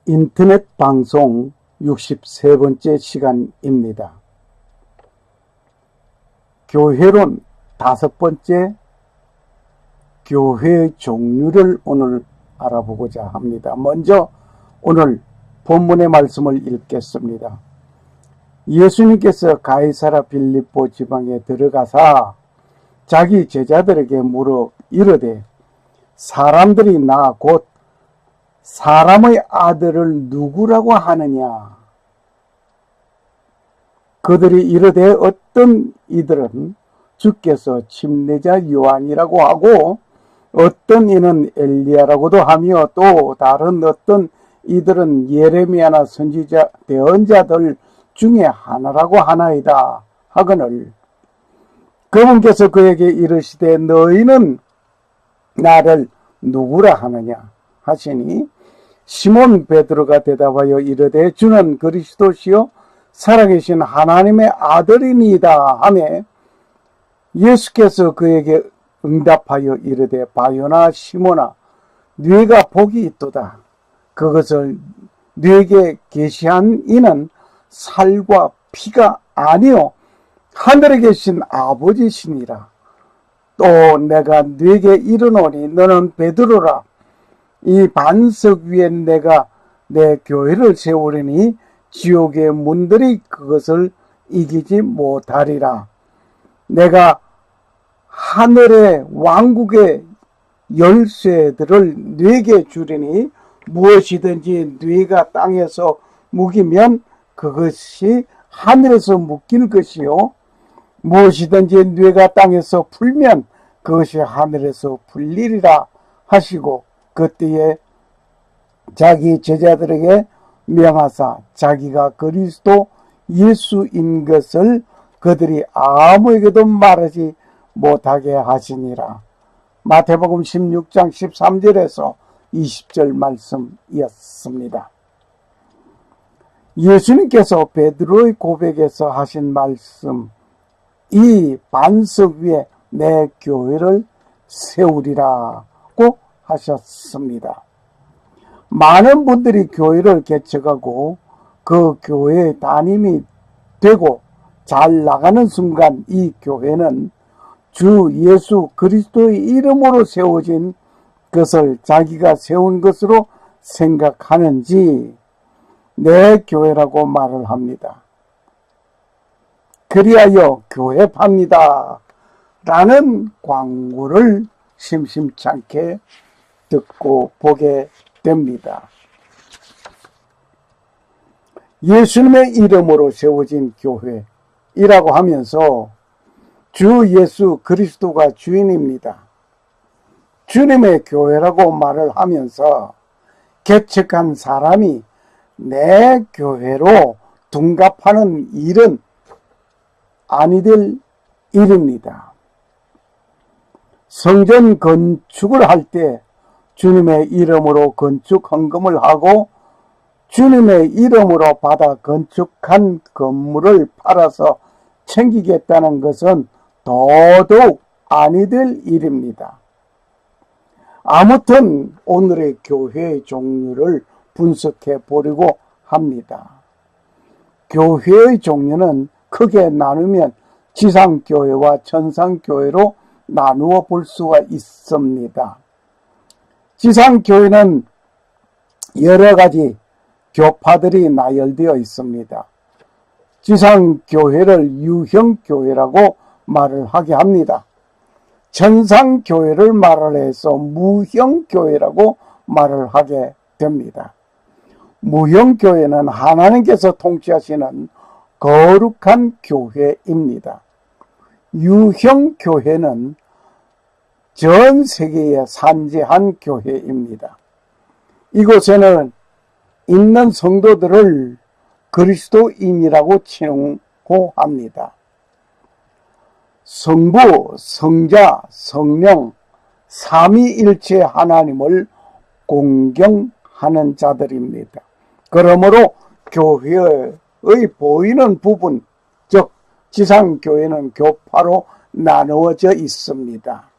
인터넷 방송 63번째 시간입니다. 교회론 5번째, 교회의 종류를 오늘 알아보고자 합니다. 먼저 오늘 본문의 말씀을 읽겠습니다. 예수님께서 가이사라 빌립보 지방에 들어가사 자기 제자들에게 물어 이르되 사람들이 나 곧 사람의 아들을 누구라고 하느냐? 그들이 이르되 어떤 이들은 주께서 침례자 요한이라고 하고 어떤 이는 엘리야라고도 하며 또 다른 어떤 이들은 예레미야나 선지자 대언자들 중에 하나라고 하나이다 하거늘 그분께서 그에게 이르시되 너희는 나를 누구라 하느냐 하시니 시몬 베드로가 대답하여 이르되 주는 그리스도시요 살아계신 하나님의 아들이니이다 하매 예수께서 그에게 응답하여 이르되 바요나 시몬아 네가 복이 있도다. 그것을 네게 계시한 이는 살과 피가 아니요 하늘에 계신 아버지시니라. 또 내가 네게 이르노니 너는 베드로라. 이 반석 위에 내가 내 교회를 세우리니 지옥의 문들이 그것을 이기지 못하리라. 내가 하늘의 왕국의 열쇠들을 네게 주리니 무엇이든지 네가 땅에서 묵이면 그것이 하늘에서 묶일 것이요 무엇이든지 네가 땅에서 풀면 그것이 하늘에서 풀리리라 하시고 그때에 자기 제자들에게 명하사 자기가 그리스도 예수인 것을 그들이 아무에게도 말하지 못하게 하시니라. 마태복음 16장 13절에서 20절 말씀이었습니다. 예수님께서 베드로의 고백에서 하신 말씀, 이 반석 위에 내 교회를 세우리라고 하셨습니다. 많은 분들이 교회를 개척하고 그 교회의 담임이 되고 잘 나가는 순간 이 교회는 주 예수 그리스도의 이름으로 세워진 것을 자기가 세운 것으로 생각하는지 내 교회라고 말을 합니다. 그리하여 교회 팝니다 라는 광고를 심심찮게 듣고 보게 됩니다. 예수님의 이름으로 세워진 교회이라고 하면서 주 예수 그리스도가 주인입니다. 주님의 교회라고 말을 하면서 개척한 사람이 내 교회로 둔갑하는 일은 아니 될 일입니다. 성전 건축을 할 때 주님의 이름으로 건축 헌금을 하고 주님의 이름으로 받아 건축한 건물을 팔아서 챙기겠다는 것은 더더욱 아니 될 일입니다. 아무튼 오늘의 교회의 종류를 분석해 보려고 합니다. 교회의 종류는 크게 나누면 지상교회와 천상교회로 나누어 볼 수가 있습니다. 지상교회는 여러 가지 교파들이 나열되어 있습니다. 지상교회를 유형교회라고 말을 하게 합니다. 천상교회를 말을 해서 무형교회라고 말을 하게 됩니다. 무형교회는 하나님께서 통치하시는 거룩한 교회입니다. 유형교회는 전 세계에 산재한 교회입니다. 이곳에는 있는 성도들을 그리스도인이라고 칭호합니다. 성부, 성자, 성령, 삼위일체 하나님을 공경하는 자들입니다. 그러므로 교회의 보이는 부분, 즉 지상교회는 교파로 나누어져 있습니다.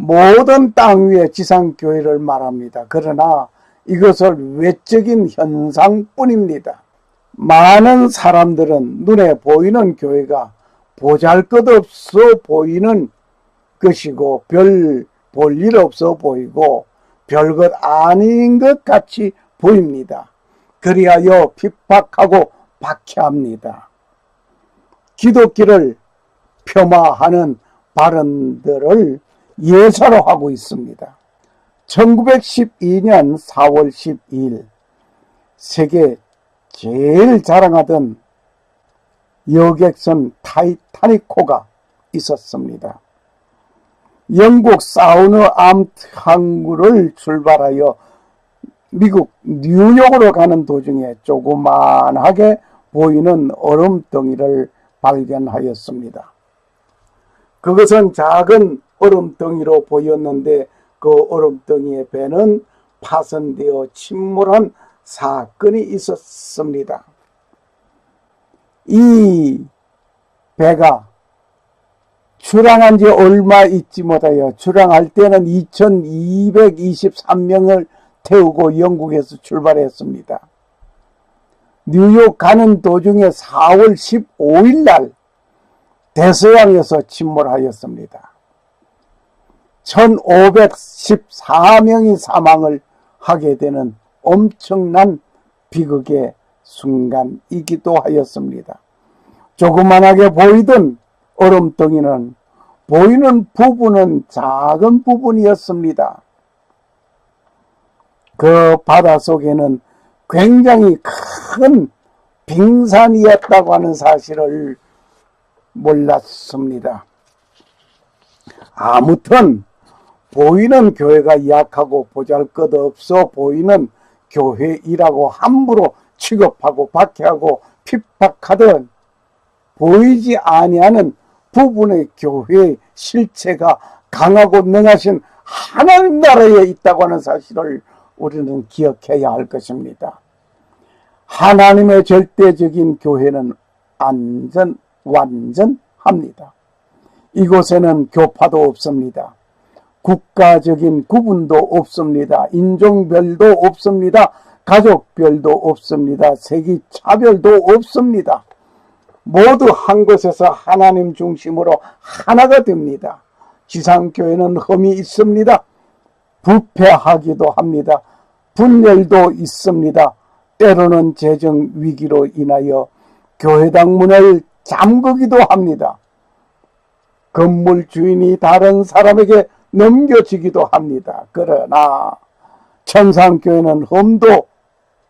모든 땅 위에 지상교회를 말합니다. 그러나 이것을 외적인 현상뿐입니다. 많은 사람들은 눈에 보이는 교회가 보잘것없어 보이는 것이고 별 볼 일 없어 보이고 별것 아닌 것 같이 보입니다. 그리하여 핍박하고 박해합니다. 기독교를 폄하하는 발언들을 예사로 하고 있습니다. 1912년 4월 12일 세계 제일 자랑하던 여객선 타이타닉호가 있었습니다. 영국 사우드암트 항구를 출발하여 미국 뉴욕으로 가는 도중에 조그만하게 보이는 얼음덩이를 발견하였습니다. 그것은 작은 얼음덩이로 보였는데 그 얼음덩이의 배는 파손되어 침몰한 사건이 있었습니다. 이 배가 출항한 지 얼마 있지 못하여 출항할 때는 2223명을 태우고 영국에서 출발했습니다. 뉴욕 가는 도중에 4월 15일 날 대서양에서 침몰하였습니다. 1514명이 사망을 하게 되는 엄청난 비극의 순간이기도 하였습니다. 조그만하게 보이던 얼음덩이는 보이는 부분은 작은 부분이었습니다. 그 바닷속에는 굉장히 큰 빙산이었다고 하는 사실을 몰랐습니다. 아무튼 보이는 교회가 약하고 보잘것없어 보이는 교회이라고 함부로 취급하고 박해하고 핍박하던 보이지 아니하는 부분의 교회의 실체가 강하고 능하신 하나님 나라에 있다고 하는 사실을 우리는 기억해야 할 것입니다. 하나님의 절대적인 교회는 완전합니다. 이곳에는 교파도 없습니다. 국가적인 구분도 없습니다. 인종별도 없습니다. 가족별도 없습니다. 세기 차별도 없습니다. 모두 한 곳에서 하나님 중심으로 하나가 됩니다. 지상교회는 흠이 있습니다. 부패하기도 합니다. 분열도 있습니다. 때로는 재정 위기로 인하여 교회당 문을 잠그기도 합니다. 건물 주인이 다른 사람에게 넘겨지기도 합니다. 그러나 천상교회는 흠도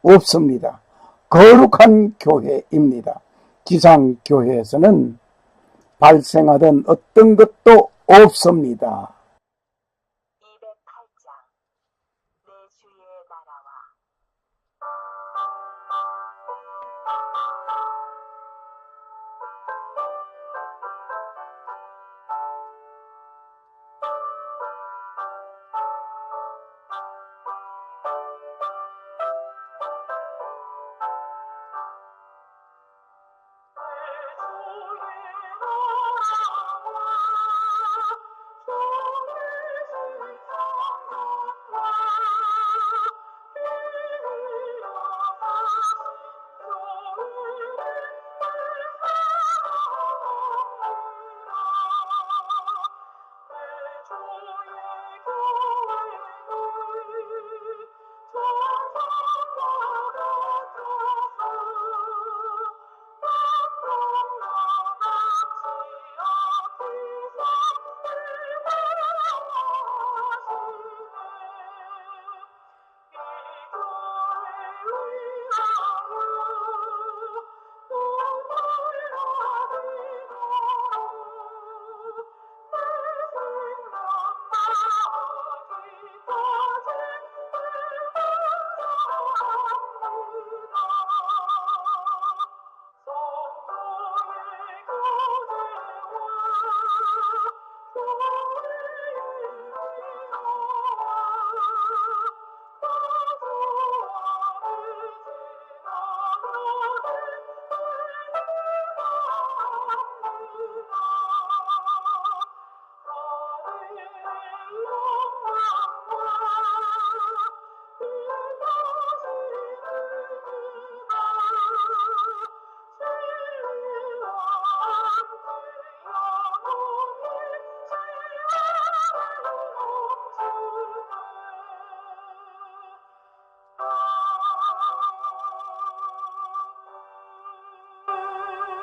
없습니다. 거룩한 교회입니다. 지상교회에서는 발생하던 어떤 것도 없습니다. 208장 내 주의 나라와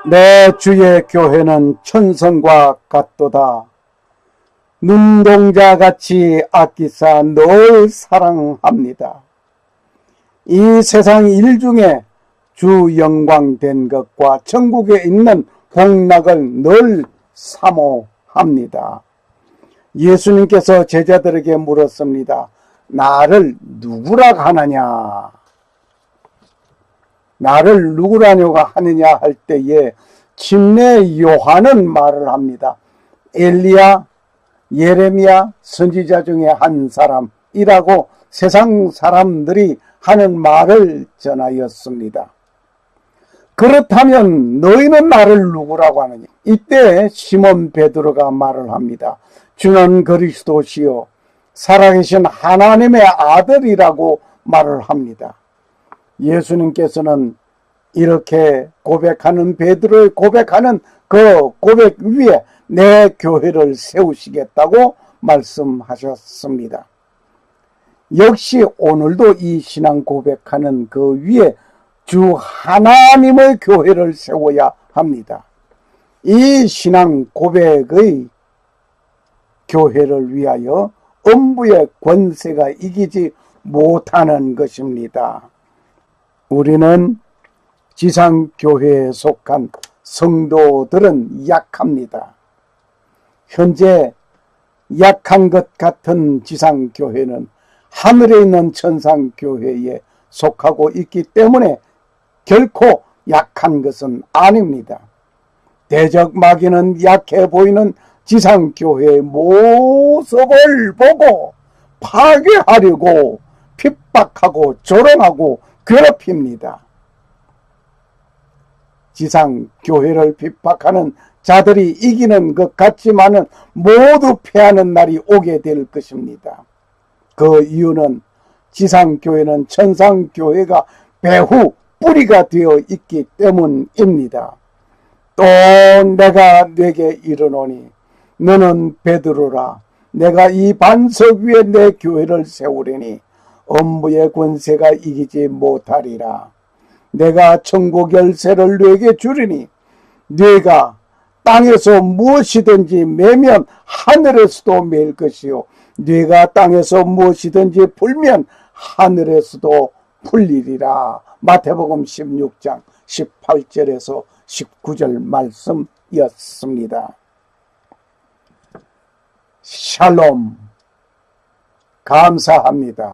내 주의 교회는 천성과 같도다. 눈동자같이 아끼사 늘 사랑합니다. 이 세상 일 중에 주 영광된 것과 천국에 있는 복락을 늘 사모합니다. 예수님께서 제자들에게 물었습니다. 나를 누구라 하느냐? 나를 누구라뇨가 하느냐 할 때에 침례 요한은 말을 합니다. 엘리야, 예레미야 선지자 중에 한 사람이라고 세상 사람들이 하는 말을 전하였습니다. 그렇다면 너희는 나를 누구라고 하느냐? 이때 시몬 베드로가 말을 합니다. 주는 그리스도시요 살아계신 하나님의 아들이라고 말을 합니다. 예수님께서는 이렇게 고백하는 베드로의 고백하는 그 고백 위에 내 교회를 세우시겠다고 말씀하셨습니다. 역시 오늘도 이 신앙 고백하는 그 위에 주 하나님의 교회를 세워야 합니다. 이 신앙 고백의 교회를 위하여 음부의 권세가 이기지 못하는 것입니다. 우리는 지상교회에 속한 성도들은 약합니다. 현재 약한 것 같은 지상교회는 하늘에 있는 천상교회에 속하고 있기 때문에 결코 약한 것은 아닙니다. 대적 마귀는 약해 보이는 지상교회의 모습을 보고 파괴하려고 핍박하고 조롱하고 괴롭힙니다. 지상교회를 핍박하는 자들이 이기는 것 같지만은 모두 패하는 날이 오게 될 것입니다. 그 이유는 지상교회는 천상교회가 배후 뿌리가 되어 있기 때문입니다. 또 내가 네게 이르노니 너는 베드로라. 내가 이 반석 위에 내 교회를 세우리니 음부의 권세가 이기지 못하리라. 내가 천국 열쇠를 네게 주리니 네가 땅에서 무엇이든지 매면 하늘에서도 맬 것이요 네가 땅에서 무엇이든지 풀면 하늘에서도 풀리리라. 마태복음 16장 18절에서 19절 말씀이었습니다. 샬롬. 감사합니다.